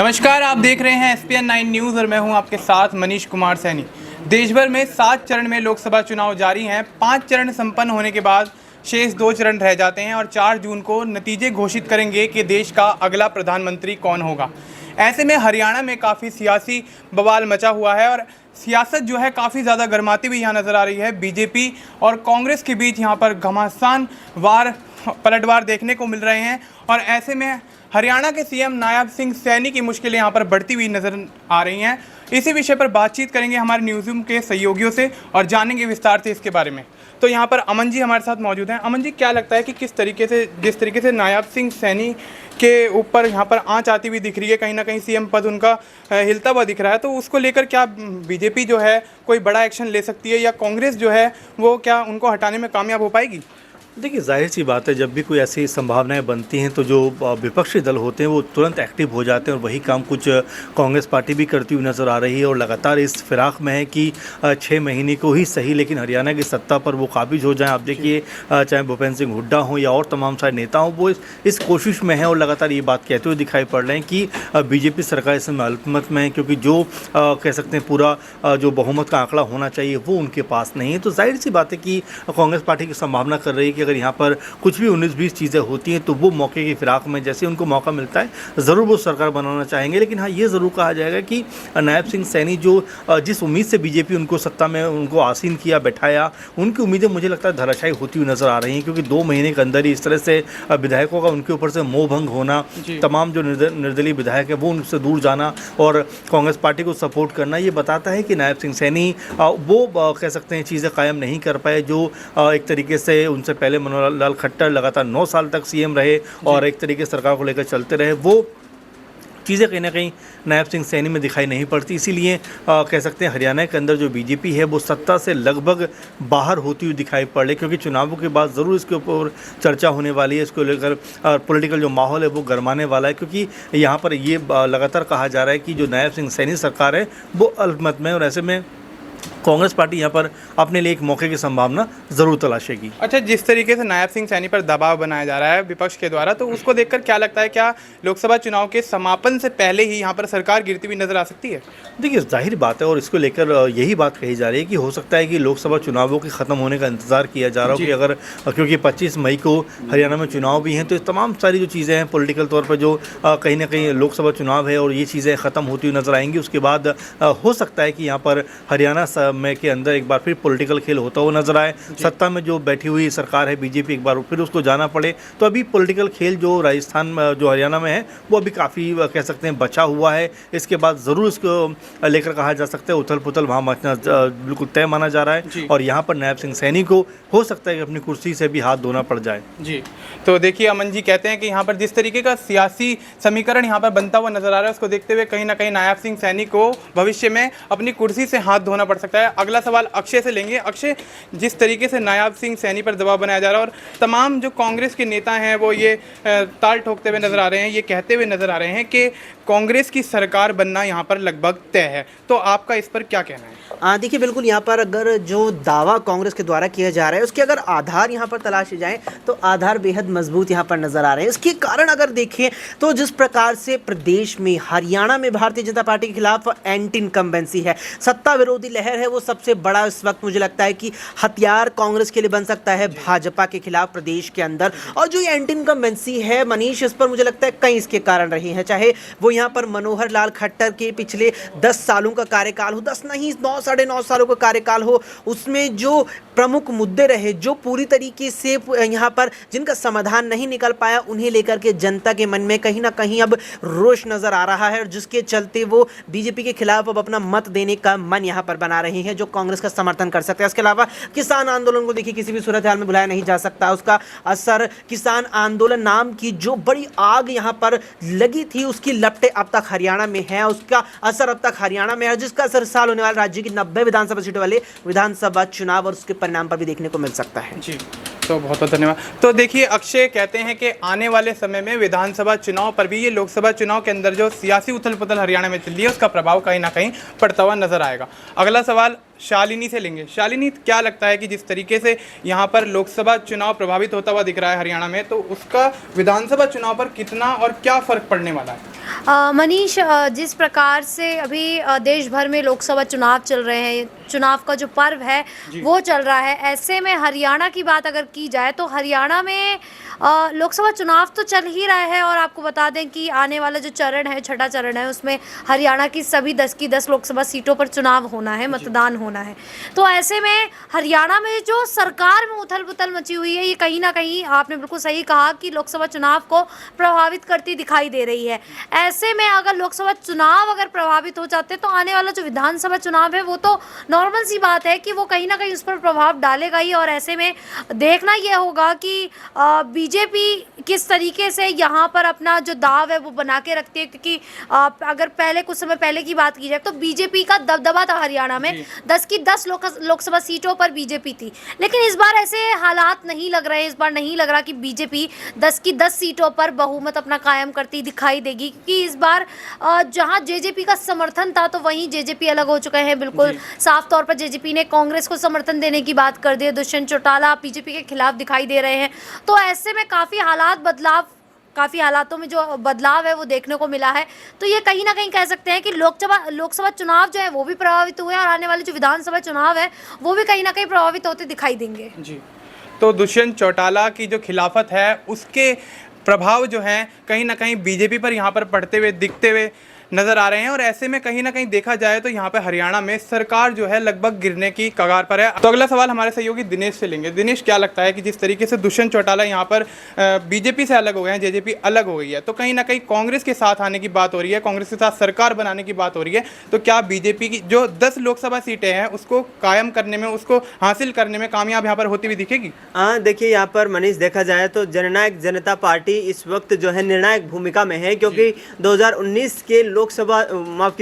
नमस्कार, आप देख रहे हैं SPN 9 न्यूज़ और मैं हूं आपके साथ मनीष कुमार सैनी। देश भर में 7 चरण में लोकसभा चुनाव जारी हैं। 5 चरण संपन्न होने के बाद शेष 2 चरण रह जाते हैं और 4 जून को नतीजे घोषित करेंगे कि देश का अगला प्रधानमंत्री कौन होगा। ऐसे में हरियाणा में काफ़ी सियासी बवाल मचा हुआ है और सियासत जो है काफ़ी ज़्यादा गर्माती हुई यहाँ नज़र आ रही है। बीजेपी और कांग्रेस के बीच यहाँ पर घमासान वार पलटवार देखने को मिल रहे हैं और ऐसे में हरियाणा के सीएम नायब सिंह सैनी की मुश्किलें यहाँ पर बढ़ती हुई नजर आ रही हैं। इसी विषय पर बातचीत करेंगे हमारे न्यूज़रूम के सहयोगियों से और जानेंगे विस्तार से इसके बारे में। तो यहाँ पर अमन जी हमारे साथ मौजूद हैं। अमन जी, क्या लगता है कि जिस तरीके से नायब सिंह सैनी के ऊपर यहाँ पर आंच आती हुई दिख रही है, कहीं ना कहीं सीएम पद उनका हिलता हुआ दिख रहा है, तो उसको लेकर क्या बीजेपी जो है कोई बड़ा एक्शन ले सकती है या कांग्रेस जो है वो क्या उनको हटाने में कामयाब हो पाएगी? देखिए, जाहिर सी बात है, जब भी कोई ऐसी संभावनाएं बनती हैं तो जो विपक्षी दल होते हैं वो तुरंत एक्टिव हो जाते हैं और वही काम कुछ कांग्रेस पार्टी भी करती हुई नज़र आ रही है और लगातार इस फिराक में है कि 6 महीने को ही सही लेकिन हरियाणा की सत्ता पर वो काबिज हो जाएं। आप देखिए, चाहे भूपेंद्र सिंह हुड्डा हों या और तमाम सारे नेता हों, वो इस कोशिश में हैं और लगातार ये बात कहते हुए दिखाई पड़ रहे हैं कि बीजेपी सरकार इस समय अल्पमत में है, क्योंकि जो कह सकते हैं पूरा जो बहुमत का आंकड़ा होना चाहिए वो उनके पास नहीं है। तो जाहिर सी बात है कि कांग्रेस पार्टी की संभावना कर रही है कि अगर यहाँ पर कुछ भी 19-20 चीज़ें होती हैं तो वो मौके की फिराक में जैसे उनको मौका मिलता है ज़रूर वो सरकार बनाना चाहेंगे। लेकिन हाँ, ये ज़रूर कहा जाएगा कि नायब सिंह सैनी जो जिस उम्मीद से बीजेपी उनको सत्ता में उनको आसीन किया बैठाया, उनकी उम्मीदें मुझे लगता है धराशायी होती हुई नज़र आ रही हैं, क्योंकि 2 महीने के अंदर ही इस तरह से विधायकों का उनके ऊपर से मोह भंग होना, तमाम जो निर्दलीय विधायक है वो उनसे दूर जाना और कांग्रेस पार्टी को सपोर्ट करना, ये बताता है कि नायब सिंह सैनी वो कह सकते हैं चीज़ें कायम नहीं कर पाए जो एक तरीके से उनसे पहले मनोहर लाल खट्टर लगातार 9 साल तक सीएम रहे और एक तरीके से सरकार को लेकर चलते रहे। वो चीज़ें कहीं ना कहीं नायब सिंह सैनी में दिखाई नहीं पड़ती। इसीलिए कह सकते हैं हरियाणा के अंदर जो बीजेपी है वो सत्ता से लगभग बाहर होती हुई दिखाई पड़ रही, क्योंकि चुनावों के बाद ज़रूर इसके ऊपर चर्चा होने वाली है। इसको लेकर पॉलिटिकल जो माहौल है वो गरमाने वाला है, क्योंकि यहाँ पर ये लगातार कहा जा रहा है कि जो नायब सिंह सैनी सरकार है वो अल्पमत में, और ऐसे में कांग्रेस पार्टी यहाँ पर अपने लिए एक मौके की संभावना जरूर तलाशेगी। अच्छा, जिस तरीके से नायब सिंह सैनी पर दबाव बनाया जा रहा है विपक्ष के द्वारा, तो उसको देखकर क्या लगता है, क्या लोकसभा चुनाव के समापन से पहले ही यहाँ पर सरकार गिरती हुई नजर आ सकती है? देखिए, जाहिर बात है और इसको लेकर यही बात कही जा रही है कि हो सकता है कि लोकसभा चुनावों के ख़त्म होने का इंतजार किया जा रहा हो कि अगर, क्योंकि 25 मई को हरियाणा में चुनाव भी हैं, तो तमाम सारी जो चीज़ें हैं पॉलिटिकल तौर पर जो कहीं ना कहीं लोकसभा चुनाव है और ये चीज़ें ख़त्म होती हुई नजर आएंगी। उसके बाद हो सकता है कि यहाँ पर हरियाणा में के अंदर एक बार फिर पॉलिटिकल खेल होता हुआ नजर आए। सत्ता में जो बैठी हुई सरकार है बीजेपी, एक बार फिर उसको जाना पड़े। तो अभी पॉलिटिकल खेल जो राजस्थान जो हरियाणा में है वो अभी काफ़ी कह सकते हैं बचा हुआ है। इसके बाद ज़रूर इसको लेकर कहा जा सकता है उथल पुथल वहाँ मचना बिल्कुल तय माना जा रहा है और यहाँ पर नायब सिंह सैनी को हो सकता है कि अपनी कुर्सी से भी हाथ धोना पड़ जाए। जी, तो देखिए अमन जी कहते हैं कि यहाँ पर जिस तरीके का सियासी समीकरण यहाँ पर बनता हुआ नजर आ रहा है, उसको देखते हुए कहीं ना कहीं नायब सिंह सैनी को भविष्य में अपनी कुर्सी से हाथ धोना पड़ सकता है। अगला सवाल अक्षय से लेंगे। अक्षय, जिस तरीके से नायब सिंह सैनी पर दबाव बनाया जा रहा है और तमाम जो कांग्रेस के नेता हैं वो ये ताल ठोकते हुए नजर आ रहे हैं, ये कहते हुए नजर आ रहे हैं कि कांग्रेस की सरकार बनना यहाँ पर लगभग तय है, तो आपका इस पर क्या कहना है? देखिए, बिल्कुल यहाँ पर अगर जो दावा कांग्रेस के द्वारा किया जा रहा है उसके अगर आधार यहाँ पर तलाशे जाएं तो आधार बेहद मजबूत यहाँ पर नजर आ रहे हैं। इसके कारण अगर देखें तो जिस प्रकार से प्रदेश में हरियाणा में भारतीय जनता पार्टी के खिलाफ एंटी इनकम्बेंसी है, सत्ता विरोधी लहर है, वो सबसे बड़ा इस वक्त मुझे लगता है कि हथियार कांग्रेस के लिए बन सकता है भाजपा के खिलाफ प्रदेश के अंदर। और जो ये एंटी इनकम्बेंसी है मनीष, इस पर मुझे लगता है कई इसके कारण रहे हैं, चाहे वो यहाँ पर मनोहर लाल खट्टर के पिछले 10 सालों का कार्यकाल हो, 10 नहीं 9 साढ़े 9 सालों का कार्यकाल हो, उसमें जो प्रमुख मुद्दे रहे जो पूरी तरीके से यहाँ पर जिनका समाधान नहीं निकल पाया, उन्हें लेकर के जनता के मन में कहीं ना कहीं अब रोष नजर आ रहा है और जिसके चलते वो बीजेपी के खिलाफ अब अपना मत देने का मन यहाँ पर बना रहे हैं जो कांग्रेस का समर्थन कर सकते हैं। इसके अलावा किसान आंदोलन को देखिए किसी भी सूरत हाल में भुलाया नहीं जा सकता। उसका असर, किसान आंदोलन नाम की जो बड़ी आग यहाँ पर लगी थी उसकी लपटें अब तक हरियाणा में है, उसका असर अब तक हरियाणा में है, जिसका असर साल होने वाले राज्य की 90 विधानसभा सीटों वाले विधानसभा चुनाव और उसके परिणाम पर भी देखने को मिल सकता है। जी, तो बहुत बहुत धन्यवाद। तो देखिए, अक्षय कहते हैं कि आने वाले समय में विधानसभा चुनाव पर भी ये लोकसभा चुनाव के अंदर जो सियासी उथल पुथल हरियाणा में चल रही है उसका प्रभाव कहीं ना कहीं पड़ता हुआ नजर आएगा। अगला सवाल शालिनी से लेंगे। शालिनी, क्या लगता है कि जिस तरीके से यहाँ पर लोकसभा चुनाव प्रभावित होता हुआ दिख रहा है हरियाणा में, तो उसका विधानसभा चुनाव पर कितना और क्या फर्क पड़ने वाला है? मनीष, जिस प्रकार से अभी देश भर में लोकसभा चुनाव चल रहे हैं, चुनाव का जो पर्व है वो चल रहा है, ऐसे में हरियाणा की बात अगर की जाए तो हरियाणा में लोकसभा चुनाव तो चल ही रहा है। और आपको बता दें कि आने वाला जो चरण है, छठा चरण है, उसमें हरियाणा की सभी 10 की 10 लोकसभा सीटों पर चुनाव होना है, मतदान होना है। तो ऐसे में हरियाणा में जो सरकार में उथल पुथल मची हुई है, ये कहीं ना कहीं आपने बिल्कुल सही कहा कि लोकसभा चुनाव को प्रभावित करती दिखाई दे रही है। ऐसे में अगर लोकसभा चुनाव अगर प्रभावित हो जाते तो आने वाला जो विधानसभा चुनाव है वो तो नॉर्मल सी बात है कि वो कहीं ना कहीं उस पर प्रभाव डालेगा ही। और ऐसे में देखना यह होगा कि बीजेपी किस तरीके से यहाँ पर अपना जो दाव है वो बना के रखती है, क्योंकि अगर पहले कुछ समय पहले की बात की जाए तो बीजेपी का दबदबा था हरियाणा में, 10 की 10 लोकसभा सीटों पर बीजेपी थी। लेकिन इस बार ऐसे हालात नहीं लग रहे, इस बार नहीं लग रहा कि बीजेपी 10 की 10 सीटों पर बहुमत अपना कायम करती दिखाई देगी, क्योंकि इस बार जहां जेजेपी का समर्थन था तो वहीं जेजेपी अलग हो चुके हैं। बिल्कुल साफ तौर पर जेजेपी ने कांग्रेस को समर्थन देने की बात कर दी, दुष्यंत चौटाला बीजेपी के खिलाफ दिखाई दे रहे हैं। तो ऐसे में काफ़ी हालातों में जो बदलाव है वो देखने को मिला है। तो ये कहीं ना कहीं कह सकते हैं कि लोकसभा चुनाव जो है वो भी प्रभावित हुए हैं और आने वाले जो विधानसभा चुनाव है वो भी कहीं ना कहीं प्रभावित होते दिखाई देंगे। जी, तो दुष्यंत चौटाला की जो खिलाफत है उसके प्रभाव जो हैं कहीं ना कहीं बीजेपी पर यहाँ पर पड़ते हुए दिखते हुए नज़र आ रहे हैं। और ऐसे में कहीं ना कहीं देखा जाए तो यहाँ पे हरियाणा में सरकार जो है लगभग गिरने की कगार पर है। तो अगला सवाल हमारे सहयोगी दिनेश से लेंगे। दिनेश, क्या लगता है कि जिस तरीके से दुष्यंत चौटाला यहाँ पर बीजेपी से अलग हो गए हैं, जेजेपी अलग हो गई है, तो कहीं ना कहीं कांग्रेस के साथ आने की बात हो रही है, कांग्रेस के साथ सरकार बनाने की बात हो रही है, तो क्या बीजेपी की जो 10 लोकसभा सीटें हैं उसको कायम करने में, उसको हासिल करने में कामयाब यहाँ पर होती हुई दिखेगी? हाँ, देखिए यहाँ पर मनीष, देखा जाए तो जननायक जनता पार्टी इस वक्त जो है निर्णायक भूमिका में है, क्योंकि 2019 के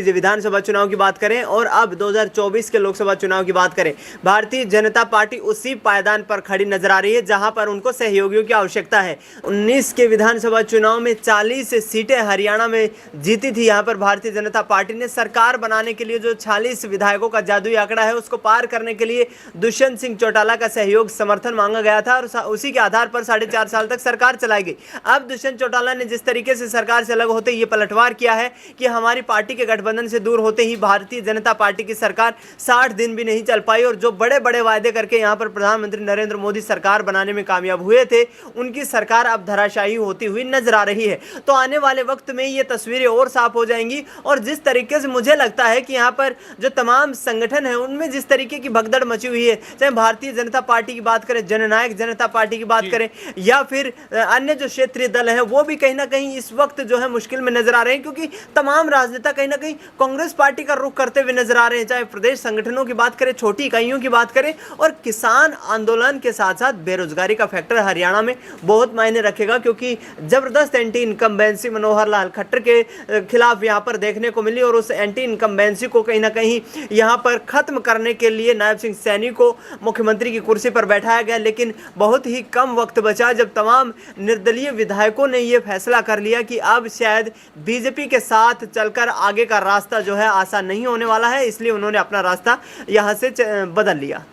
विधानसभा चुनाव की बात करें और अब 2024 के लोकसभा चुनाव की बात करें, भारतीय जनता पार्टी उसी पायदान पर खड़ी नजर आ रही है जहां पर उनको सहयोगियों की आवश्यकता है। 19 के विधानसभा चुनाव में 40 सीटें हरियाणा में जीती थी। यहां पर भारतीय जनता पार्टी ने सरकार बनाने के लिए जो 40 विधायकों का जादुई आंकड़ा है उसको पार करने के लिए दुष्यंत सिंह चौटाला का सहयोग, समर्थन मांगा गया था और उसी के आधार पर 4.5 साल तक सरकार चलाई गई। अब दुष्यंत चौटाला ने जिस तरीके से सरकार से अलग होते ये पलटवार किया है कि हमारी पार्टी के गठबंधन से दूर होते ही भारतीय जनता पार्टी की सरकार 60 दिन भी नहीं चल पाई और जो बड़े बड़े वायदे करके यहां पर प्रधानमंत्री नरेंद्र मोदी सरकार बनाने में कामयाब हुए थे, उनकी सरकार अब धराशायी होती हुई नजर आ रही है। तो आने वाले वक्त में ये तस्वीरें और साफ हो जाएंगी। और जिस तरीके से मुझे लगता है कि यहाँ पर जो तमाम संगठन है उनमें जिस तरीके की भगदड़ मची हुई है, चाहे भारतीय जनता पार्टी की बात करें, जननायक जनता पार्टी की बात करें या फिर अन्य जो क्षेत्रीय दल है, वो भी कहीं ना कहीं इस वक्त जो है मुश्किल में नजर आ रहे हैं, क्योंकि तमाम राजनेता कहीं ना कहीं कांग्रेस पार्टी का रुख करते हुए नजर आ रहे हैं। चाहे प्रदेश संगठनों की बात करें, छोटी इकाइयों की बात करें, और किसान आंदोलन के साथ साथ बेरोजगारी का फैक्टर हरियाणा में बहुत मायने रखेगा, क्योंकि जबरदस्त एंटी इनकम्बेंसी मनोहर लाल खट्टर के खिलाफ यहां पर देखने को मिली और उस एंटी इनकम्बेंसी को कहीं ना कहीं यहां पर खत्म करने के लिए नायब सिंह सैनी को मुख्यमंत्री की कुर्सी पर बैठाया गया। लेकिन बहुत ही कम वक्त बचा जब तमाम निर्दलीय विधायकों ने यह फैसला कर लिया कि अब शायद बीजेपी के साथ चलकर आगे का रास्ता जो है आसान नहीं होने वाला है, इसलिए उन्होंने अपना रास्ता यहां से बदल लिया।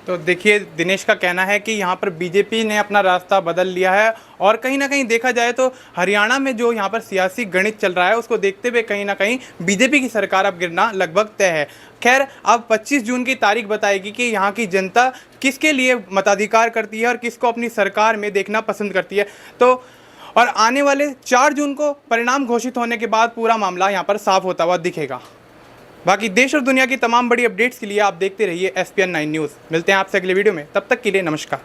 तो देखिए, दिनेश का कहना है कि यहाँ पर बीजेपी ने अपना रास्ता बदल लिया है और कहीं ना कहीं देखा जाए तो हरियाणा में जो यहाँ पर सियासी गणित चल रहा है उसको देखते हुए कहीं ना कहीं बीजेपी की सरकार अब गिरना लगभग तय है। खैर, अब 25 जून की तारीख बताएगी कि यहाँ की जनता किसके लिए मताधिकार करती है और किसको अपनी सरकार में देखना पसंद करती है। तो और आने वाले 4 जून को परिणाम घोषित होने के बाद पूरा मामला यहाँ पर साफ होता हुआ दिखेगा। बाकी देश और दुनिया की तमाम बड़ी अपडेट्स के लिए आप देखते रहिए SPN9 न्यूज़। मिलते हैं आपसे अगले वीडियो में, तब तक के लिए नमस्कार।